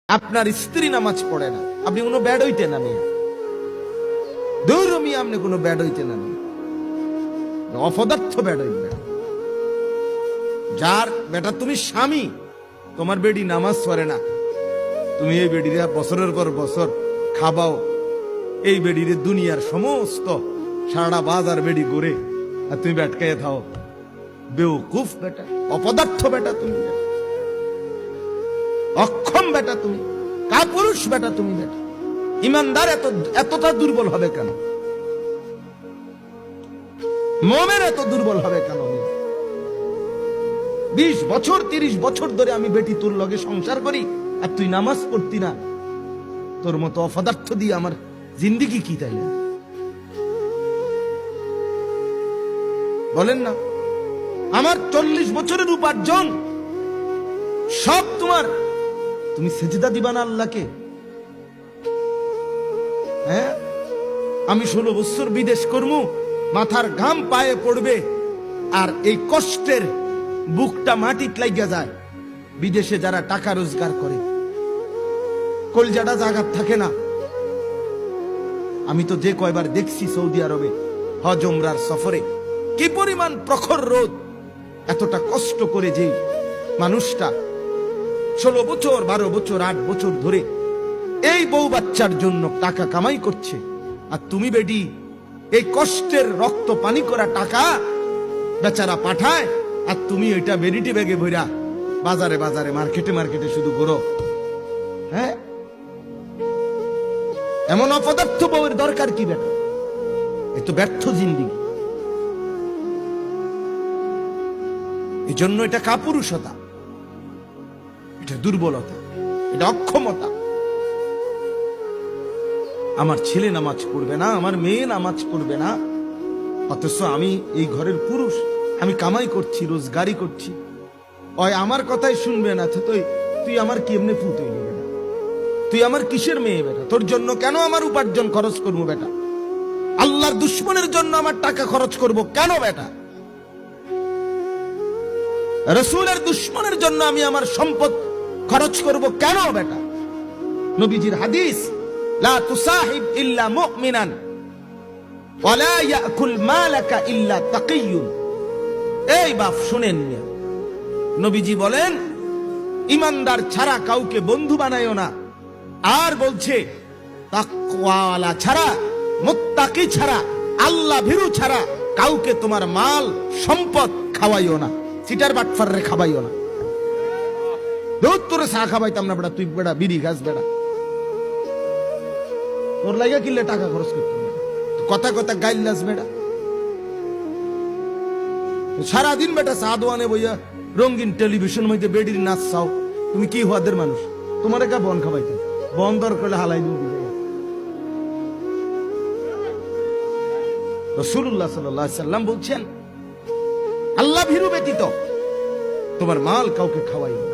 আপনার স্ত্রী নামাজ পড়ে না, আপনি কোনো ব্যাড হইতে না মেয়ে, দূর মিয়া, আপনি কোনো ব্যাড হইতে না মেয়ে, অপদার্থ ব্যাড হইবে। যার বেটা তুমি স্বামী, তোমার বেডি নামাজ পড়ে না, তুমি এই বেডিরা বছরের পর বছর খাবাও, এই বেডিরে দুনিয়ার সমস্ত সারা বাজার বেডি করে, আর তুমি ব্যাটকাইয়া থাও। বেউকুফ বেটা, অপদার্থ বেটা তুমি, অক্ষম বেটা তুমি, কাপুরুষ বেটা তুমি, বেটা ইমানদার এতটা দুর্বল হবে কেন? মোমের এত দুর্বল হবে কেন? 20 বছর 30 বছর ধরে আমি বেটি তোর লগে সংসার করি, আর তুই নামাজ পড়তি না। তোর মতো অপদার্থ দিয়ে আমার জিন্দিগি কি তাইলে? বলেন না, আমার 40 বছরের উপার্জন সব তোমার, তুমি সেজদা দিবা না আল্লাহকে? হ্যাঁ, আমি 16 বছর বিদেশ করবো, মাথার ঘাম পায়ে পড়বে, আর এই কষ্টের বুকটা মাটিতে লাগিয়া যায়। বিদেশে যারা টাকা রোজগার করে, কলজাটা জাগাত থাকে না। আমি তো যে কয়বার দেখছি সৌদি আরবে হজ উমরার সফরে, কি পরিমাণ প্রখর রোদ, এতটা কষ্ট করে যে মানুষটা 16 বছর 12 বছর 8 বছর ধরে এই বউ বাচ্চার জন্য টাকা কামাই করছে, আর তুমি বেডি এই কষ্টের রক্ত পানি করা টাকা বেচারা পাঠায়, আর তুমি ওইটা বেরিটি ব্যাগে ভইরা বাজারে বাজারে মার্কেটে মার্কেটে শুধু ঘুরো। হ্যাঁ, এমন অপদার্থ বউয়ের দরকার কি বেটা? এ তো ব্যর্থ জিন্দিগি। এই জন্য এটা কাপুরুষতা, এটা দুর্বলতা, এটা অক্ষমতা। আমার ছেলে নামাজ পড়বে না, আমার মেয়ে নামাজ পড়বে না, অথচ আমি এই ঘরের পুরুষ, আমি কামাই করছি, রোজগারি করছি, ওই আমার কথাই শুনবে না। তুই আমার কেমনে পুত হইলি বেটা? তুই আমার কিসের মেয়ে বেটা? তোর জন্য কেন আমার উপার্জন খরচ করবো বেটা? আল্লাহর দুশ্মনের জন্য আমার টাকা খরচ করব কেন বেটা? রাসূলের দুশ্মনের জন্য আমি আমার সম্পদ খরচ করব কেন বেটা? নবীজির হাদিস, লা তুসাহিব ইল্লা মুমিনান ওয়া লা ইয়াকুল মালাকা ইল্লা তাকিয়ুন। এই বাপ শুনেন, নবীজি বলেন, ইমানদার ছাড়া কাউকে বন্ধু বানায়ও না। আর বলছে, তাকওয়াওয়ালা ছাড়া, মুত্তাকি ছাড়া, আল্লাহ ভীরু ছাড়া কাউকে তোমার মাল সম্পদ খাওয়াইও না, সিটার বাটফাররে খাওয়াইও না। দুধ তোরে চা খাওয়াইতাম না বেটা, তুই বেটা বিড়ি গাছ বেটা, তোর লাগা কিনলে টাকা খরচ করতে কথা কথা গাইল্লাস বেটা। সারাদিন বেটা চা দোয়ানে বইয়া রঙিন টেলিভিশন মধ্যে বেডির নাচ চাও। তুমি কি হওয়াদের মানুষ? তোমার একা বন খাওয়াইতাম, বন দর করলে হালাই দিব। রাসূলুল্লাহ সাল্লাল্লাহু আলাইহি সাল্লাম বলছেন, আল্লাহ ভীরু ব্যতীত তোমার মাল কাউকে খাওয়াইও না।